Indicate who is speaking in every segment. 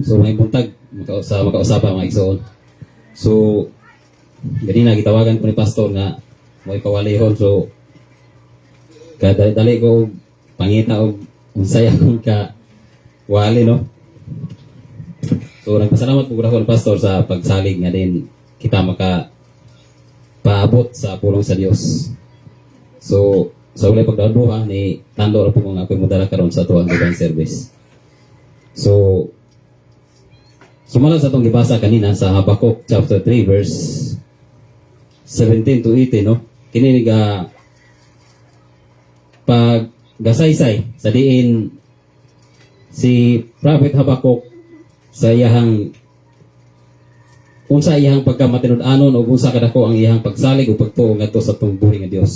Speaker 1: So may buntag makausapan mga igsoon. So ganina gitawagan ko ni pastor nga mo ikawalihon. So kadali ko pangita og unsay akong ka wali no. So nagpasalamat po ako pastor sa pagsalig nga din kita maka paabot sa pulong sa Dios. So sa ulay pagdabuha ni tando ra po kung ako'y modala karon sa tuwang divine service. So sumala sa itong gibasa kanina sa Habakkuk chapter 3 verse 17 to 18 no. Kini nga pag gasaysay sa diin si Prophet Habakkuk sa iyahang unsa iyang pagkamatinud-anon o unsa kadako ang iyang pagsalig o pagtuo ngadto sa tong buhi nga Dios.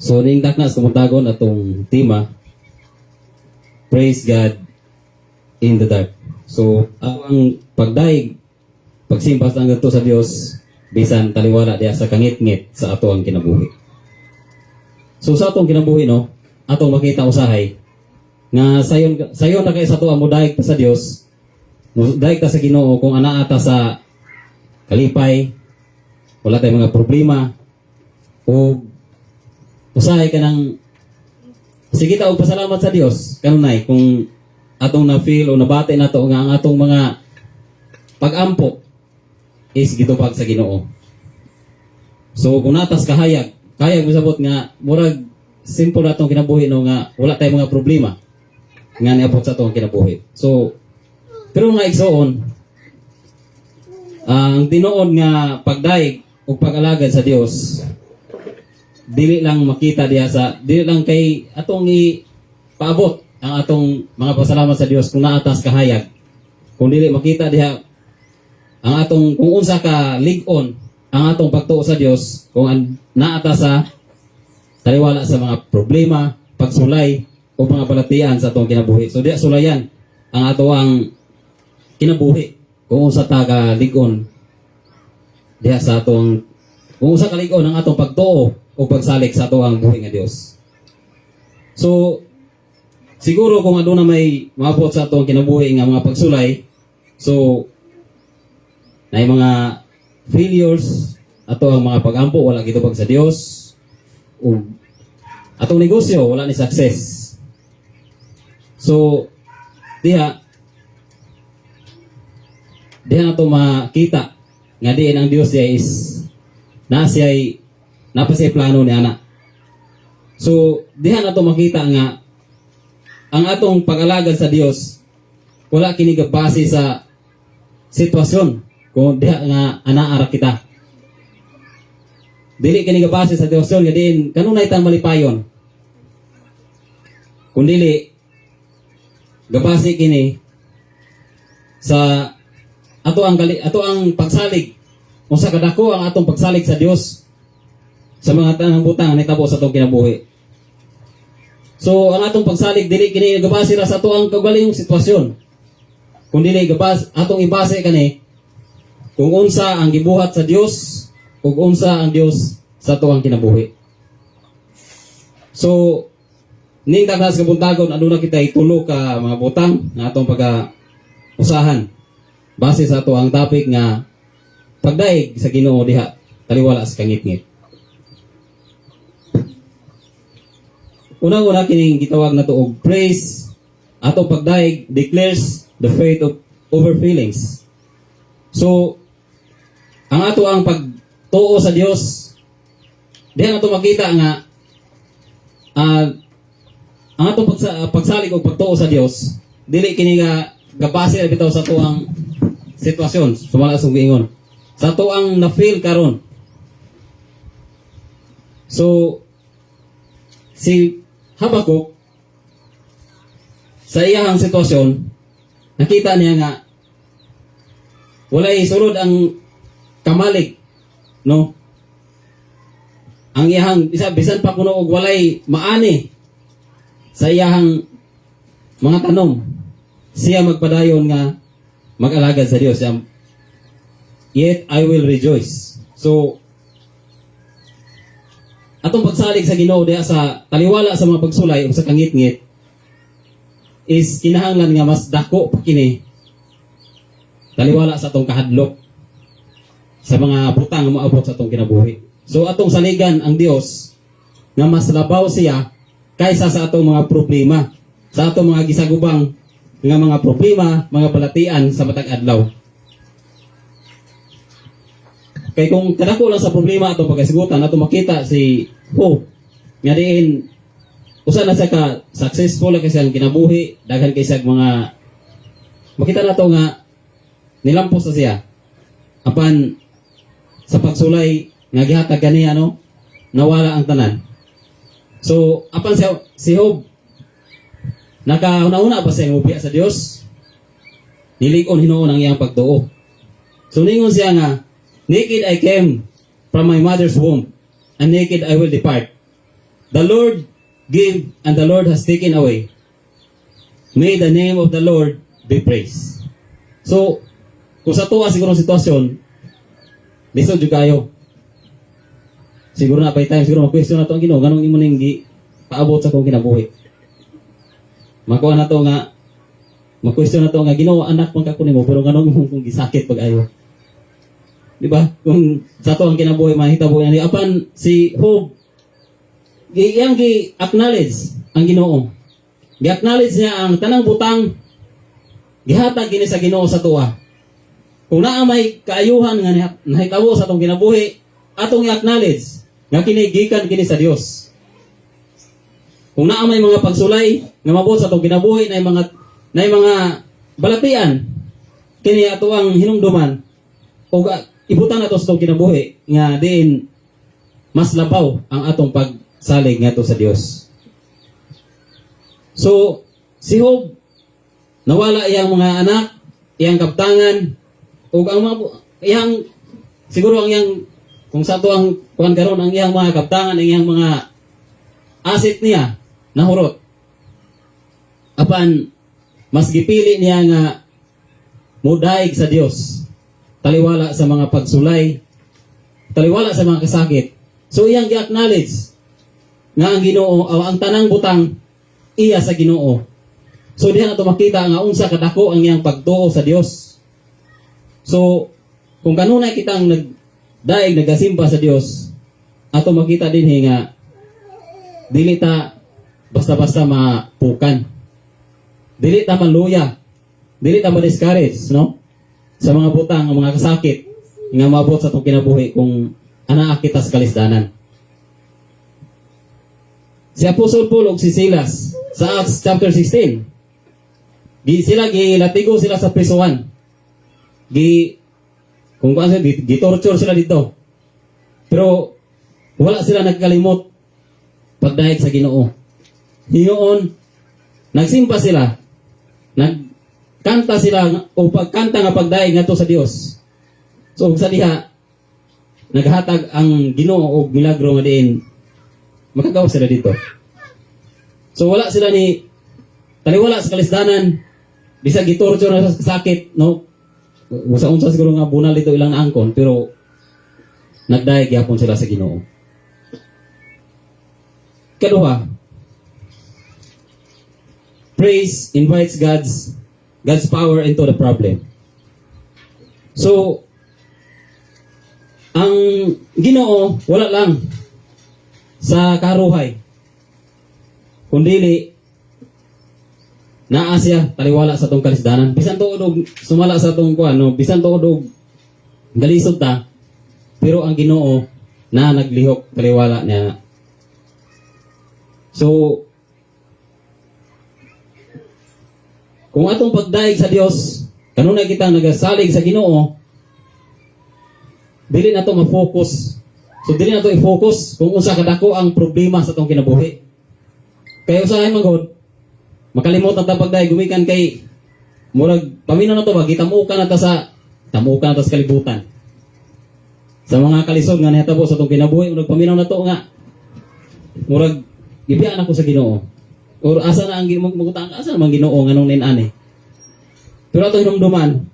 Speaker 1: So ning dakna sa kumuntagon atong tema Praise God in the dark. So ang pagdaig pagsimpas ang ngadto sa Dios bisan taliwala diha sa kangit-ngit sa ato ang kinabuhi. So sa atong kinabuhi no, atong makita usahay nga sayon na kay sa tuwa mo daig ta sa Dios, daig ta sa Ginoo kung anaa ta sa kalipay, wala tay mga problema o usahay ka ng sige ta og pasalamat sa Dios kanunay kung atong na feel o nabati nato nga ang atong mga pag-ampo is gitupag sa Ginoo. So kung natas kahayag masabot nga murag simple natong kinabuhi no nga wala tay mga problema nga niabot sa atong kinabuhi. So pero nga igsoon ang tinuod nga pagdaig ug pag-alagad sa Dios dili lang makita diha sa dili lang kay atong ipaabot ang atong mga pasalamat sa Dios kung naatas kahayag, kung dili makita diha ang atong kung unsa ka lig-on ang atong pagtuo sa Dios kung naata sa taliwala sa mga problema, pagsulay o mga balatian sa atong kinabuhi. So diya sulayan ang ato ang kinabuhi kung unsa ta ka lig-on diha sa atong kung unsa ka lig-on ang atong pagtuo o pagsalik sa ato ang buhi nga Dios. So siguro kung aduna may maabot sa atong kinabuhi nga mga pagsulay, so na mga failures ato ang mga pag-ampo wala gitubag sa Dios o atong negosyo wala ni success. So diha nato makita nga diin ang Dios diya is napasay plano ni ana. So diha nato makita nga ang atong pag-alagad sa Dios wala kini gabase sa sitwasyon kung diha nga anaara kita. Dili kini gabase sa Dios nga diin kanunay tang malipayon. Kung dili gabase kini sa ato ang pagsalig unsa kadako ang atong pagsalig sa Dios sa mga tanang butang nitabo sa atong kinabuhi. So ang atong pagsalig dili kini gabase ra sa ato ang kaugalingong sitwasyon. Kung dili gabase atong ibase kani kung unsa ang gibuhat sa Dios ug unsa ang Dios sa tuwang kinabuhi. So ning tagas kabuntagon aduna kita itulo ka mga butang na atong pagka-usahan base sa tuwang topic nga pagdaig sa Ginoo diha taliwala sa kangit-ngit. Una-una kining gitawag nato og praise atong pagdaig declares the faith of over feelings. So ang ato ang pagtuo sa Dios diha nato makita nga ang atong pagsalig o pagtuo sa Dios dili kini nga gabase na bitaw sa tuang sitwasyon sumala sa giingon sa tuang na feel karon. So si Habakkuk sa iyang sitwasyon nakita niya nga walay sulod ang kamalig no ang iyang bisan pa kuno og walay maani sa iyang mga tanom siya magpadayon nga mag-alagad sa Dios yet I will rejoice. So atong pagsalig sa Ginoo diha sa taliwala sa mga pagsulay o sa kangit-ngit is kinahanglan nga mas dako pa kini taliwala sa atong kahadlok sa mga butang nga moabot sa atong kinabuhi. So atong saligan ang Dios nga mas labaw siya kaysa sa atong mga problema, sa atong mga gisagubang nga mga problema, mga balatian sa matag adlaw. Kay kung kadako lang sa problema atong pagkasigutan, atong makita si Job nga diin usa na siya ka successful kasi ang kinabuhi, daghan kay siya mga makita nato nga nilampos na siya. Apan sa pagsulay nga gihatag kaniya nawala ang tanan. So apan si Job nakauna-una ba siya ngubya sa Dios? Nilig-on hinuon ang iyang pagtuo. So ningon siya nga, naked I came from my mother's womb, and naked I will depart. The Lord gave, and the Lord has taken away. May the name of the Lord be praised. So, kung sa tuwa siguro sitwasyon, lisod jud kayo. Siguro na pay time, siguro mag-question na to ang Ginoo, ganong imo ning paabot sa kong kinabuhi. Makuha na to nga, mag-question na to nga, Ginoo, anak man ka ko nimo, pero ganong imo kung gisakit pag-ayo. Di ba? Kung sa to ang kinabuhi, mahitabo yan. Apan si Job, iyang gi-acknowledge ang Ginoo. Gi-acknowledge niya ang tanang butang, gihatag gini sa Ginoo sa tuwa. Kung naa may kaayuhan nga nahitabo sa atong kinabuhi, atong i-acknowledge nga kinigikan kini sa Dios. Kung naa may mga pagsulay nga mabot sa atong kinabuhi na mga balatian kini ato ang hinumduman o ibutan nato sa atong kinabuhi nga diin mas labaw ang atong pagsalig ngadto sa Dios. So si Job nawala iyang mga anak, iyang kaptangan, o ang mga iyang siguro ang iyang kung sa to ang kuan karon ang iyang mga kaptangan, ang iyang mga asset niya nahurot. Apan mas gipili niya nga mudaig sa Dios, taliwala sa mga pagsulay, taliwala sa mga kasakit. So iyang gi-acknowledge nga ang Ginoo ang tanang butang iya sa Ginoo. So diyan ato makita nga unsa kadako ang iyang pagtuo sa Dios. So kung kanunay kitang nagdaig nagasimba sa Dios, ato makita din nga dili ta basta-basta mapukan. Dili ta manluya. Dili ta ma-discourage, no? Sa mga butang, ang mga kasakit nga maabot sa atong kinabuhi kung anaa kita sa kalisdanan. Si Apostol Paul ug si Silas sa Acts chapter 16. Gilatigo sila sa prisuhan. Kung gitorture sila dito. Pero wala sila nagkalimot pagdahig sa Ginoo. Hiyoon, nagsimpa sila. Nagkanta sila o pagkanta nga pagdahig ngadto sa Dios. So sa diha naghatag ang Ginoo og milagro nga diin makagawa sila dito. So wala sila ni taliwala sa kalisdanan, bisag gitorture na sa sakit, no? Unsa siguro nga bunal dito ilang naangkon, pero nagdaig gyapon sila sa Ginoo. Kaduha, praise invites God's power into the problem. So ang Ginoo wala lang sa karuhay, kundi naa siya taliwala sa tong kalisdanan. Bisan tuod og sumala sa tong kuan, no? Bisan tuod og galisod ta, pero ang Ginoo na naglihok taliwala niya. So kung atong pagdaig sa Dios, kanunay kita nagasalig sa Ginoo, dili nato ma-focus. So dili nato i-focus kung unsa kadako ang problema sa atong kinabuhi. Kaya usahay man gud makalimot na ta pagdaig gumikan kay murag paminaw na to ba gitamukan na ta sa kalibutan. Sa mga kalisod nga nahitabo sa atong kinabuhi, murag paminaw na to nga murag gibiyaan ako sa Ginoo. Or asa na ang magutang asa man Ginoo nganong nin-ani. Pero ato hinumduman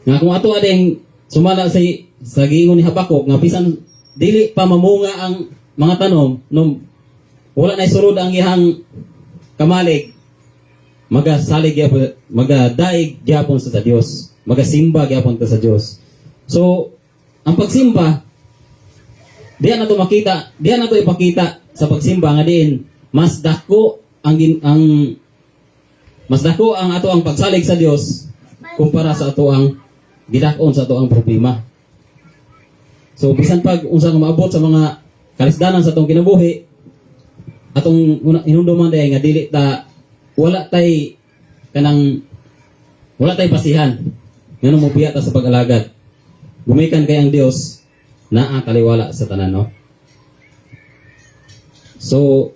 Speaker 1: nga kung ato ading sumala sa giingon ni Habakuk nga bisan dili pa mamunga ang mga tanom no wala na isurod ang iyang kamalig, magasalig gyapon, magadaig gyapon sa Dios, magasimba gyapon ta sa Dios. So ang pagsimba diyan nato makita, diyan nato ipakita sa pagsimba nga diin mas dako mas dako ang ato ang pagsalig sa Dios kumpara sa ato ang gidakon sa ato ang problema. So bisan pag unsa nga maabot sa mga kalisdanan sa atong kinabuhi, atong inunduman day nga dili ta wala tay pasihan ngano mo biya ta sa pag-alagad. Gumikan kay ang Dios naa taliwala sa tanan, no? So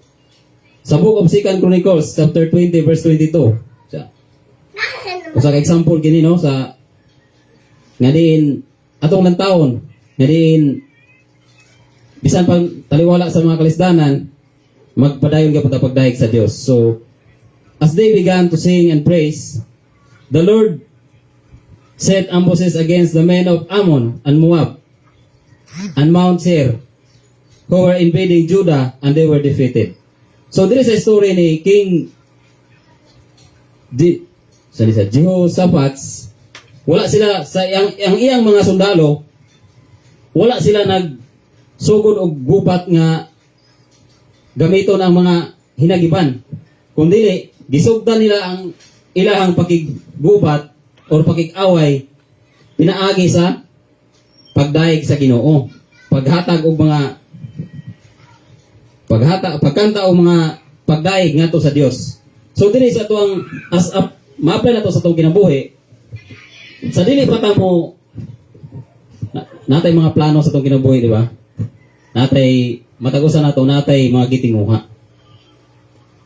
Speaker 1: sa Book of 2 Chronicles chapter 20 verse 22. Usa ka example gini, no, sa nga diin atong lantawon nga diin bisan pag taliwala sa mga kalisdanan magpadayon ka pagdaig sa Dios. So as they began to sing and praise, the Lord set ambushes against the men of Ammon and Moab and Mount Seir, who were invading Judah, and they were defeated. So there is a story ni King Jehoshaphat. Wala sila sa ang iyang mga sundalo, wala sila nagsugod og gubat nga gamiton ang mga hinagiban, kundi gisugdan nila ang ilahang pakigubat or pakig-away pinaagi sa pagdaig sa Ginoo, paghatag og mga pagkanta og mga pagdaig ngadto sa Dios. So diri sa tuang as up ma-apply na to sa atong kinabuhi. Sa dili pa ta mo natay mga plano sa atong kinabuhi, di ba? Natay matagusan nato, natay mga gitinguha.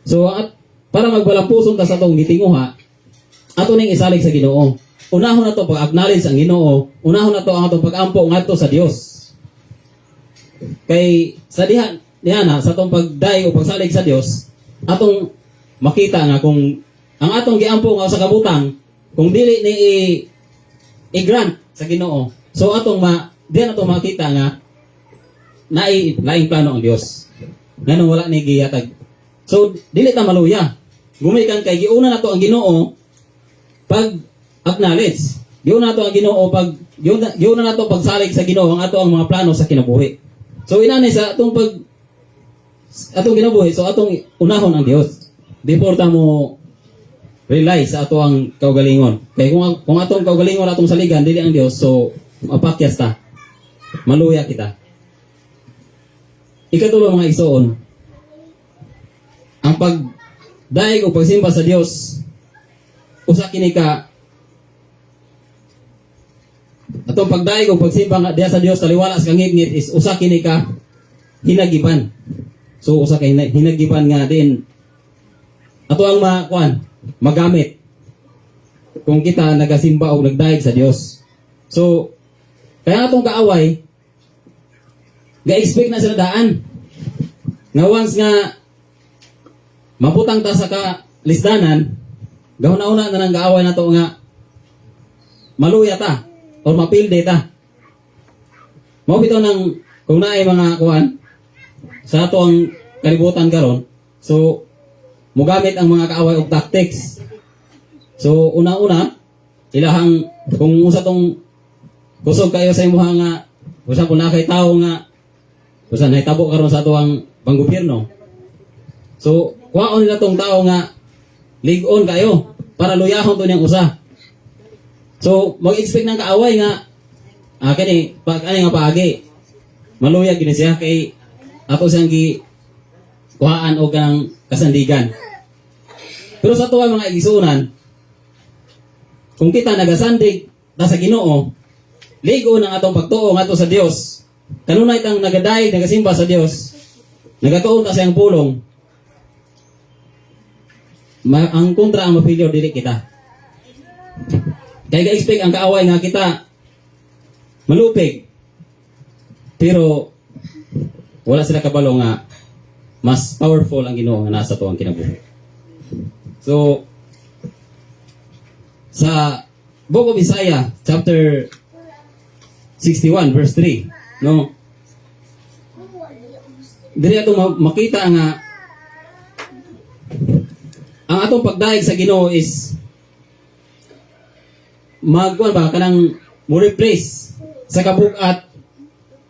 Speaker 1: So at para magbalampuson ta sa atong gitinguha, ato ning isalig sa Ginoo. Unahon na to pag-acknowledge ang Ginoo, unahon na to ang atong pag-ampo ngadto sa Dios. Kay sa diha sa atong pagdayo o pagsalig sa Dios, atong makita nga kung ang atong giampo nga sa kabutang kung dili ni i-grant sa Ginoo. So atong diyan atong makita nga laing plano ang Dios. Nganong wala ni giyatag. So dili ta maluya. Gumikan kay giuna nato ang Ginoo pag acknowledge. Giuna nato ang Ginoo pag giuna nato pagsalig sa Ginoo ang ato ang mga plano sa kinabuhi. So inani sa atong kinabuhi, so atong unahon ang Dios. Before ta mo rely sa ato ang kaugalingon. Kay kung atong kaugalingon atong saligan dili ang Dios, so mapakyas ta. Maluya kita. Ikatulo mga igsoon, ang pagdaig o pagsimba sa Dios usa kini ka atong pagdaig o pagsimba nga diha sa Dios taliwala sa kangit-ngit is usa kini ka hinagiban. So usa ka hinagiban nga din ato ang magamit kung kita nagasimba o nagdaig sa Dios. So kaya atong kaaway ga-expect na sila daan nga once nga maputang ta sa lisdanan, gahuna-una na nang gaaway na to nga maluya ta or mapilde ta. Mao bitaw nang kung naay mga sa ato ang kalibutan karon, so mugamit ang mga kaaway og tactics. So una-una ilahang kung usa tong kusog kayo sa imuha nga usa kun nakay tawo nga usa nahitabo karon sa ato ang panggobyerno. So kuhaon nila tong tao nga ligon kayo para luyahon to niyang usa. So mag-expect ng kaaway nga kani nga paagi maluya gini siya kay ato siyang kuhaan og kanang kasandigan. Pero sa tuwa mga igsunan, kung kita nagasandig ta sa Ginoo, ligo ng atong pagtuo ngadto sa Dios. Kanunay tang nagaday, nagasimba sa Dios, nagatuon ta sa iyang pulong. Ang kontra ang mapilyo dili kita. Kaya ga-expect ang kaaway nga kita malupig. Pero wala sila kabalo nga mas powerful ang Ginoo nga nasa tuwang kinabuhi. So sa Book of Isaiah chapter 61 verse 3, no? Diri ato makita nga ang atong pagdaig sa Ginoo is magkuan ba kanang mo replace sa kabugat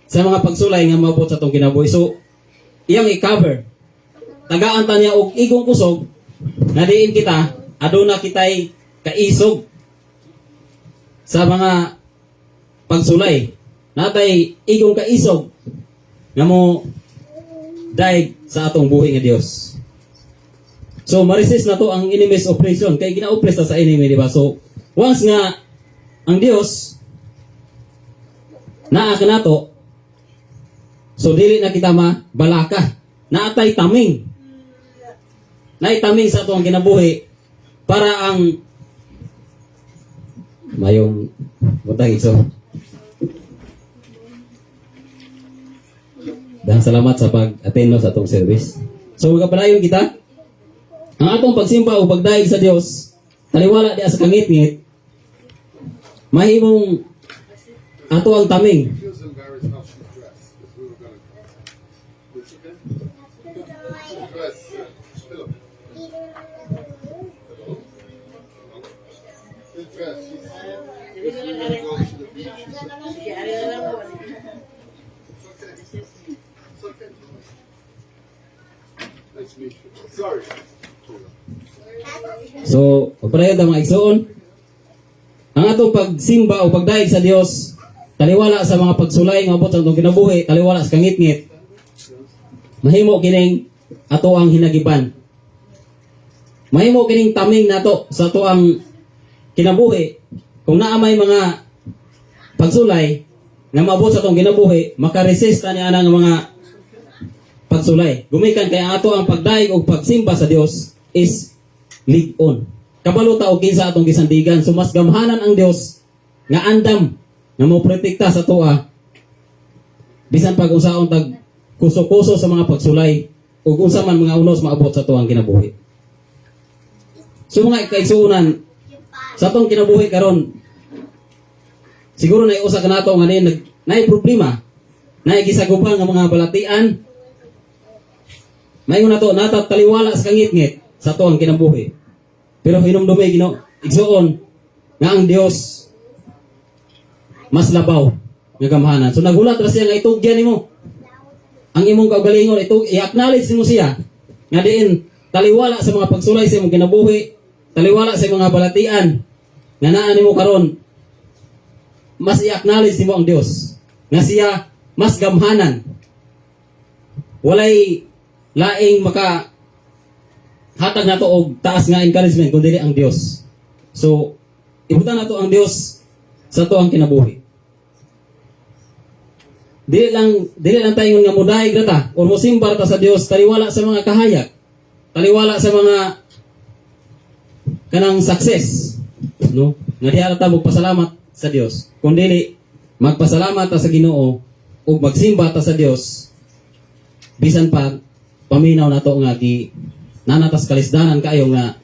Speaker 1: sa mga pagsulay nga maabot sa atong kinabuhi. So iyang i-cover. Tagaan ta niya og igong kusog nga diin kita aduna kitay kaisog sa mga pagsulay. Natay igong kaisog nga mo daig sa atong buhi nga Dios. So ma-resist na to ang enemy's oppression kay gina-oppress ta sa enemy, di ba? So once nga ang Dios naa ka nato, so dili na kita mabalaka. Naatay taming. Naay taming sa atong kinabuhi para ang mayong butang iso. Dahil salamat sa pag-attend sa atong service. So magapadayon kita. Ang atong pagsimba o pagdaig sa Dios, taliwala diya sa kangit-ngit, mahimong ato ang taming.
Speaker 2: Feels embarrassed how she's dressed. If we were gonna go. It's okay. Dress. Philip. Good dress. She's if we were gonna go to the beach. It's okay. It's okay. Nice to meet you. Sorry.
Speaker 1: So, pagpadayon ang mga igsoon. Ang atong pagsimba o pagdaig sa Dios, taliwala sa mga pagsulay nga abot sa atong kinabuhi, taliwala sa kangit-ngit, mahimo kining ato ang hinagiban. Mahimo kining taming nato sa ato ang kinabuhi. Kung naa may mga pagsulay nga maabot sa atong kinabuhi, makaresist ta niya ang mga pagsulay. Gumikan kay ato ang pagdaig o pagsimba sa Dios is lig-on. Kabalo ta og kinsa atong gisandigan, so mas gamhanan ang Dios nga andam nga mo protekta sa tuwa bisan pag unsaon tag kuso-kuso sa mga pagsulay ug unsa man mga unos maabot sa tuwang kinabuhi. So mga kaigsuonan sa atong kinabuhi karon, siguro na usa ka nato nga nay problema, nay gisagupan nga mga balatian. Mayon nato taliwala sa kangit-ngit sa tuwang kinabuhi. Pero hinumdumay Ginoo, igsuon nga ang Dios mas labaw nga gamhanan. So nagulat ra siya nga itugyan nimo. Ang imong kaugalingon i-acknowledge nimo siya nga diin taliwala sa mga pagsulay sa imong kinabuhi, taliwala sa mga balatian nga naa nimo karon. Mas i-acknowledge nimo ang Dios nga siya mas gamhanan. Walay laing maka hatag nato og taas nga encouragement kun dili ang Dios. So ibutan nato ang Dios sa to ang kinabuhi. Dili lang tayo nga mudaig ra ta o mosimba ta sa Dios, taliwala sa mga kahayag, taliwala sa mga kanang success, no? Nga diha ta magpasalamat sa Dios. Kun dili magpasalamat ta sa Ginoo ug magsimba ta sa Dios, bisan pa paminaw nato nga nanatas kalisdanan kayo nga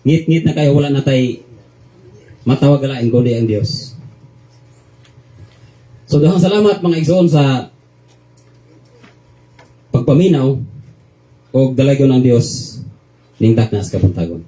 Speaker 1: ngit-ngit na kayo, wala na tay matawag alain kundi ang Dios. So dahang salamat mga igsoon sa pagpaminaw o dalagyon ng Dios ning daknas kapuntagon.